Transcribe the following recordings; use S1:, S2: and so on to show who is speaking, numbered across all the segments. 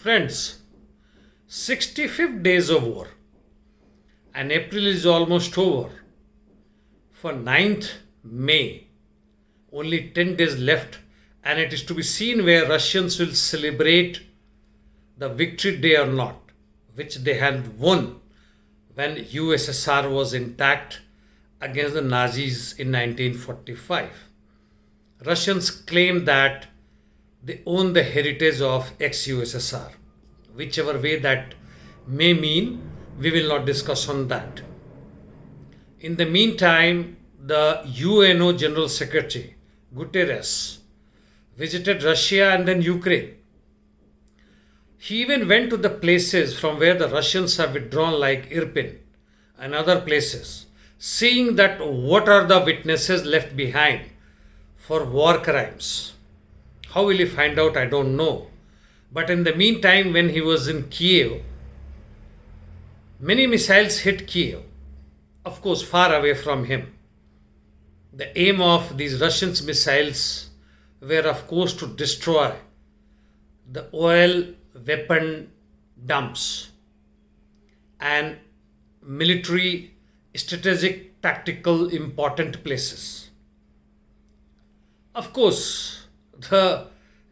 S1: Friends, 65th days of war and April is almost over. For 9th May, only 10 days left, and it is to be seen where Russians will celebrate the victory day or not, which they had won when USSR was intact against the Nazis in 1945. Russians claim that they own the heritage of ex-USSR. Whichever way that may mean, we will not discuss on that. In the meantime, the UNO General Secretary, Guterres, visited Russia and then Ukraine. He even went to the places from where the Russians have withdrawn, like Irpin and other places, seeing that what are the witnesses left behind for war crimes. How will he find out? I don't know. But in the meantime, when he was in Kiev, many missiles hit Kiev, of course, far away from him. The aim of these Russian missiles were, of course, to destroy the oil weapon dumps and military, strategic, tactical, important places. Of course, the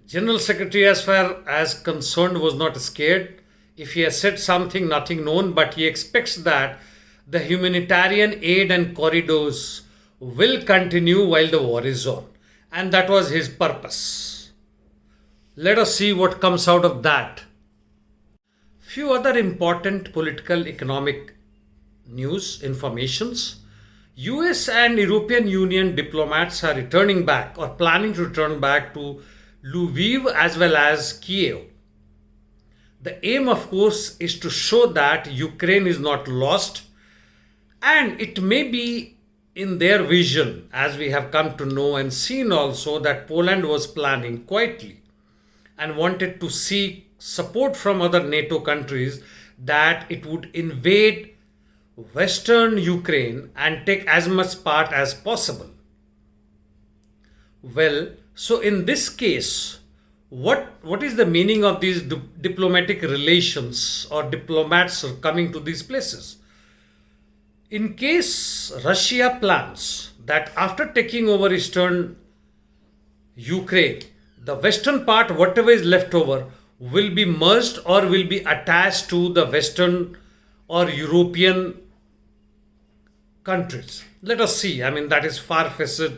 S1: General Secretary, as far as concerned, was not scared. If he has said something, nothing known, but he expects that the humanitarian aid and corridors will continue while the war is on. And that was his purpose. Let us see what comes out of that. Few other important political, economic news, informations. US and European Union diplomats are returning back or planning to return back to Lviv as well as Kiev. The aim, of course, is to show that Ukraine is not lost, and it may be in their vision, as we have come to know and seen also, that Poland was planning quietly and wanted to seek support from other NATO countries that it would invade Western Ukraine and take as much part as possible. Well, so in this case, what is the meaning of these diplomatic relations or diplomats coming to these places? In case Russia plans that after taking over eastern Ukraine, the western part, whatever is left over, will be merged or will be attached to the Western or European countries. Let us see. I mean, that is far-fetched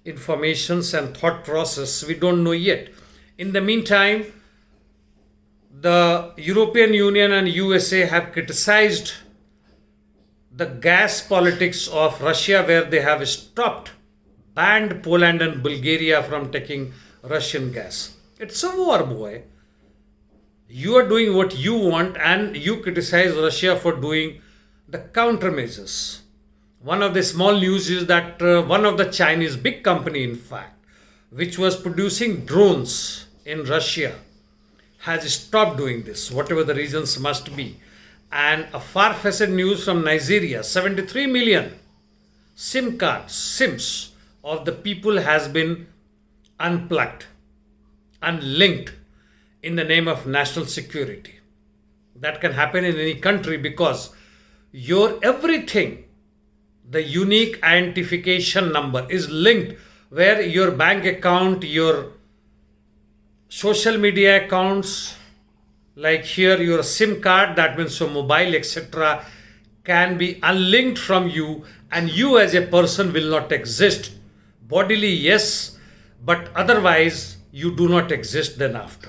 S1: informations and thought process. We don't know yet. In the meantime, the European Union and USA have criticized the gas politics of Russia, where they have banned Poland and Bulgaria from taking Russian gas. It's a war, boy. You are doing what you want and you criticize Russia for doing the countermeasures. One of the small news is that one of the Chinese big company, in fact, which was producing drones in Russia, has stopped doing this, whatever the reasons must be. And a far-fetched news from Nigeria, 73 million SIMs of the people has been unplugged, unlinked in the name of national security. That can happen in any country because your everything, the unique identification number is linked, where your bank account, your social media accounts, like here your SIM card, that means your mobile, etc., can be unlinked from you, and you as a person will not exist. Bodily, yes, but otherwise you do not exist then after,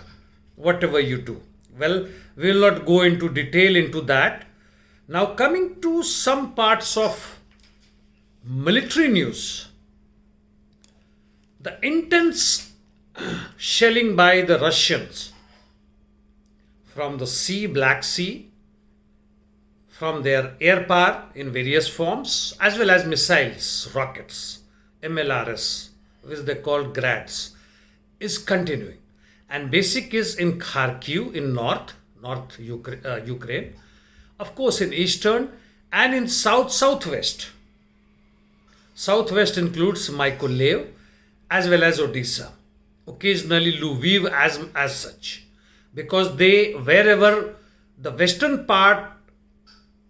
S1: whatever you do. Well, we will not go into detail into that. Now coming to some parts of military news. The intense shelling by the Russians from the sea, Black Sea, from their air power in various forms, as well as missiles, rockets, MLRS, which they call Grads, is continuing. And basic is in Kharkiv in north Ukraine, of course in eastern, and in southwest. Southwest includes Mykolaiv as well as Odisha. Occasionally Lviv as such. because they, wherever the western part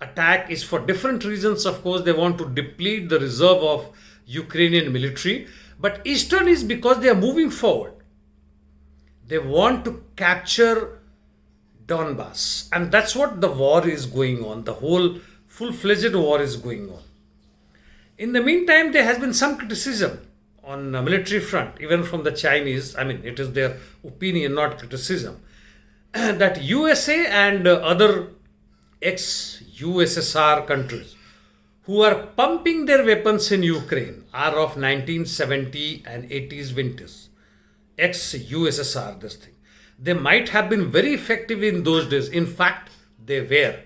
S1: attack is for different reasons, of course, they want to deplete the reserve of Ukrainian military, but eastern is because they are moving forward. They want to capture Donbass, and that's what the war is going on. The whole full-fledged war is going on. In the meantime, there has been some criticism on the military front, even from the Chinese. I mean, it is their opinion, not criticism, that USA and other ex-USSR countries who are pumping their weapons in Ukraine are of 1970 and 80s vintage. Ex-USSR, this thing. They might have been very effective in those days. In fact, they were.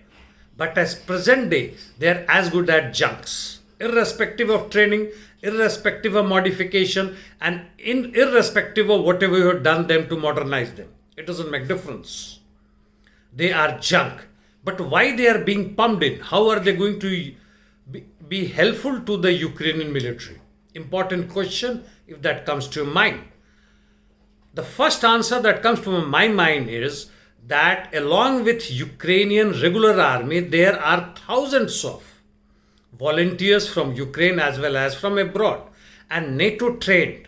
S1: But as present day, they are as good as junks. Irrespective of training, irrespective of modification, and irrespective of whatever you have done them to modernize them. It doesn't make difference. They are junk. But why they are being pumped in? How are they going to be helpful to the Ukrainian military? Important question if that comes to your mind. The first answer that comes to my mind is that along with Ukrainian regular army, there are thousands of volunteers from Ukraine as well as from abroad and NATO trained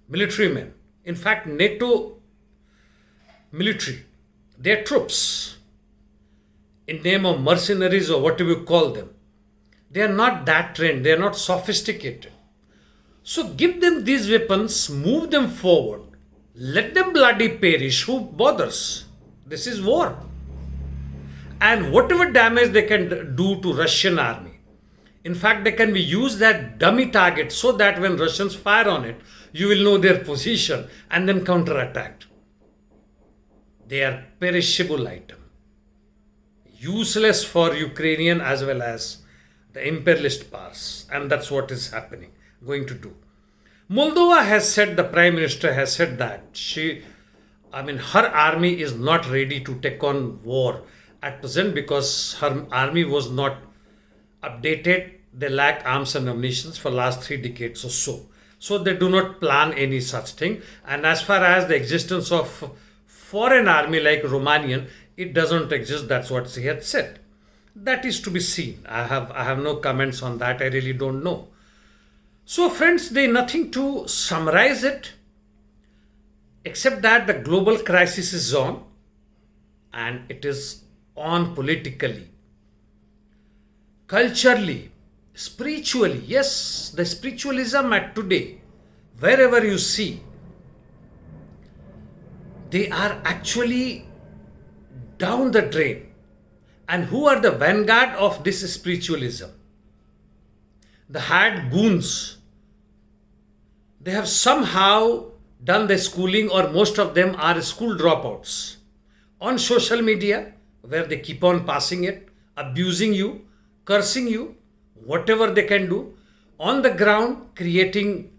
S1: military men. In fact, NATO military, their troops, in name of mercenaries or whatever you call them, they are not that trained, they are not sophisticated. So give them these weapons, move them forward, let them bloody perish, who bothers? This is war. And whatever damage they can do to Russian army, in fact, they can be used as dummy targets so that when Russians fire on it, you will know their position and then counterattack. They are perishable item. Useless for Ukrainian as well as the imperialist powers. And that's what is happening, going to do. Moldova has said, the Prime Minister has said that her army is not ready to take on war at present because her army was not updated. They lack arms and ammunition for last 3 decades or so. So they do not plan any such thing. And as far as the existence of foreign army like Romanian, it doesn't exist. That's what he had said. That is to be seen. I have no comments on that. I really don't know. So friends, there is nothing to summarize it except that the global crisis is on, and it is on politically, culturally, spiritually. Yes, the spiritualism at today, wherever you see, they are actually down the drain. And who are the vanguard of this spiritualism? The hired goons. They have somehow done their schooling, or most of them are school dropouts, on social media, where they keep on passing it, abusing you, cursing you, whatever they can do. On the ground, creating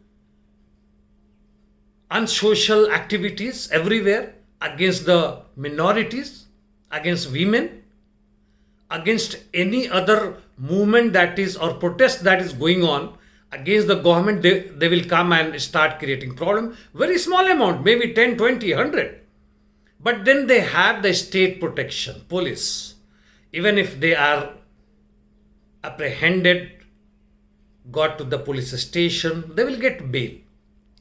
S1: unsocial activities everywhere against the minorities, against women, against any other movement that is, or protest that is going on against the government. They will come and start creating problem. Very small amount, maybe 10, 20, 100. But then they have the state protection, police. Even if they are apprehended, got to the police station, they will get bail.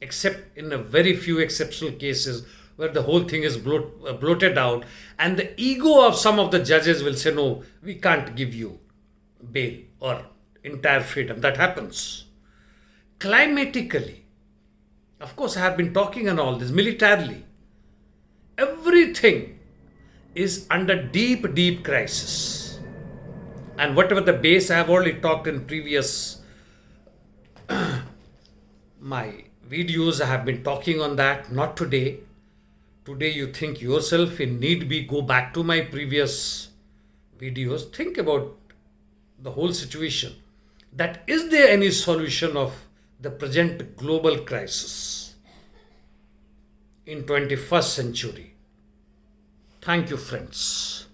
S1: Except in a very few exceptional cases where the whole thing is bloated out, and the ego of some of the judges will say, no, we can't give you bail or entire freedom. That happens. Climatically, of course, I have been talking on all this. Militarily, everything is under deep, deep crisis. And whatever the base, I have already talked in previous my videos, I have been talking on that. Not today. Today you think yourself, in need be, go back to my previous videos. Think about the whole situation. That is there any solution of the present global crisis in 21st century? Thank you, friends.